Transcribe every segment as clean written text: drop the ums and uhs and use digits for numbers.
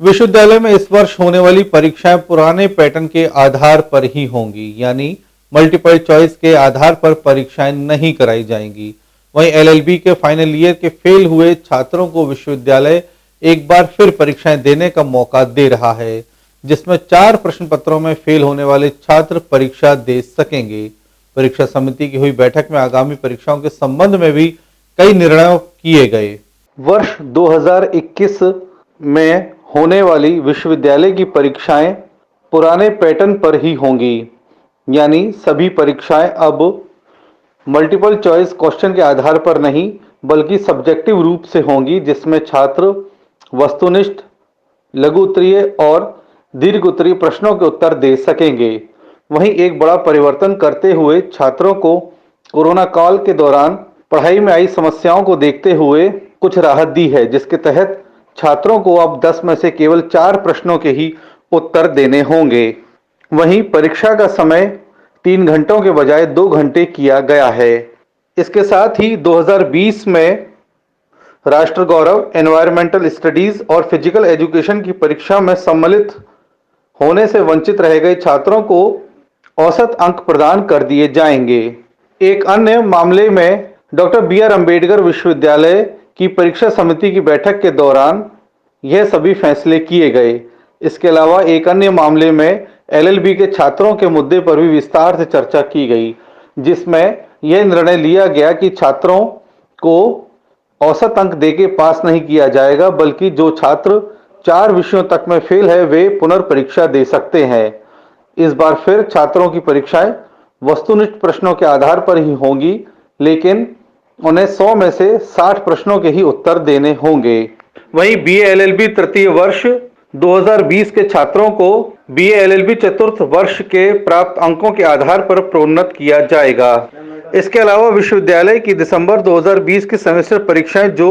विश्वविद्यालय में इस वर्ष होने वाली परीक्षाएं पुराने पैटर्न के आधार पर ही होंगी, यानी मल्टीपल चॉइस के आधार पर परीक्षाएं नहीं कराई जाएंगी। वहीं एलएलबी के फाइनल ईयर के फेल हुए छात्रों को विश्वविद्यालय एक बार फिर परीक्षाएं देने का मौका दे रहा है, जिसमें 4 प्रश्न पत्रों में फेल होने वाले छात्र परीक्षा दे सकेंगे। परीक्षा समिति की हुई बैठक में आगामी परीक्षाओं के संबंध में भी कई निर्णय किए गए। वर्ष 2021 में होने वाली विश्वविद्यालय की परीक्षाएं पुराने पैटर्न पर ही होंगी, यानी सभी परीक्षाएं अब मल्टीपल चॉइस क्वेश्चन के आधार पर नहीं बल्कि सब्जेक्टिव रूप से होंगी, जिसमें छात्र वस्तुनिष्ठ, लघु उत्तरीय और दीर्घ उत्तरीय प्रश्नों के उत्तर दे सकेंगे। वहीं एक बड़ा परिवर्तन करते हुए छात्रों को कोरोना काल के दौरान पढ़ाई में आई समस्याओं को देखते हुए कुछ राहत दी है, जिसके तहत छात्रों को अब 10 में से केवल 4 प्रश्नों के ही उत्तर देने होंगे। वहीं परीक्षा का समय 3 घंटों के बजाय 2 घंटे किया गया है। इसके साथ ही 2020 में राष्ट्र गौरव, एनवायरमेंटल स्टडीज और फिजिकल एजुकेशन की परीक्षा में सम्मिलित होने से वंचित रह गए छात्रों को औसत अंक प्रदान कर दिए जाएंगे। एक अन्य मामले में डॉक्टर बी.आर. अंबेडकर विश्वविद्यालय की परीक्षा समिति की बैठक के दौरान यह सभी फैसले किए गए। इसके अलावा एक अन्य मामले में एलएलबी के छात्रों के मुद्दे पर भी विस्तार से चर्चा की गई, जिसमें यह निर्णय लिया गया कि छात्रों को औसत अंक देके पास नहीं किया जाएगा, बल्कि जो छात्र 4 विषयों तक में फेल है वे पुनर्परीक्षा दे सकते हैं। इस बार फिर छात्रों की परीक्षाएं वस्तुनिष्ठ प्रश्नों के आधार पर ही होंगी, लेकिन उन्हें 100 में से 60 प्रश्नों के ही उत्तर देने होंगे। वहीं बीए एलएलबी तृतीय वर्ष 2020 के छात्रों को बीए एलएलबी चतुर्थ वर्ष के प्राप्त अंकों के आधार पर प्रोन्नत किया जाएगा। इसके अलावा विश्वविद्यालय की दिसंबर 2020 की सेमेस्टर परीक्षाएं जो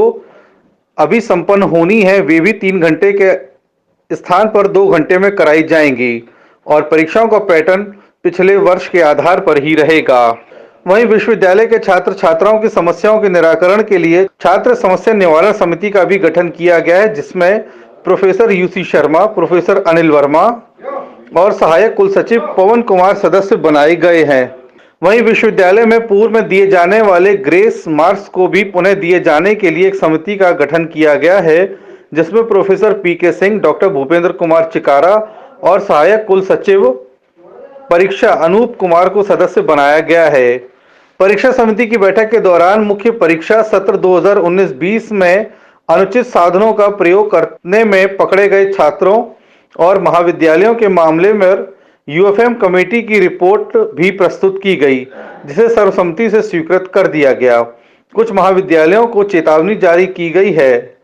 अभी संपन्न होनी है वे भी 3 घंटे के स्थान पर 2 घंटे में कराई जाएंगी और परीक्षाओं का पैटर्न पिछले वर्ष के आधार पर ही रहेगा। वहीं विश्वविद्यालय के छात्र छात्राओं की समस्याओं के निराकरण के लिए छात्र समस्या निवारण समिति का भी गठन किया गया है, जिसमें professor UC Sharma, professor Anil Verma और सहायक कुल सचिव पवन कुमार सदस्य बनाए गए हैं। वहीं विश्वविद्यालय में पूर्व में दिए जाने वाले ग्रेस मार्क्स को भी पुनः दिए जाने के लिए एक समिति का गठन किया गया है, जिसमें प्रोफेसर पीके सिंह, डॉक्टर भूपेंद्र कुमार चिकारा और सहायक कुल सचिव परीक्षा अनूप कुमार को सदस्य बनाया गया है। परीक्षा समिति की बैठक के दौरान मुख्य परीक्षा सत्र 2019-20 में अनुचित साधनों का प्रयोग करने में पकड़े गए छात्रों और महाविद्यालयों के मामले में यूएफएम कमेटी की रिपोर्ट भी प्रस्तुत की गई, जिसे सर्वसम्मति से स्वीकृत कर दिया गया। कुछ महाविद्यालयों को चेतावनी जारी की गई है।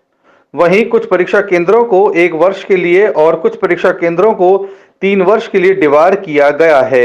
वहीं कुछ परीक्षा केंद्रों को 1 वर्ष के लिए और कुछ परीक्षा केंद्रों को 3 वर्ष के लिए डिवार किया गया है।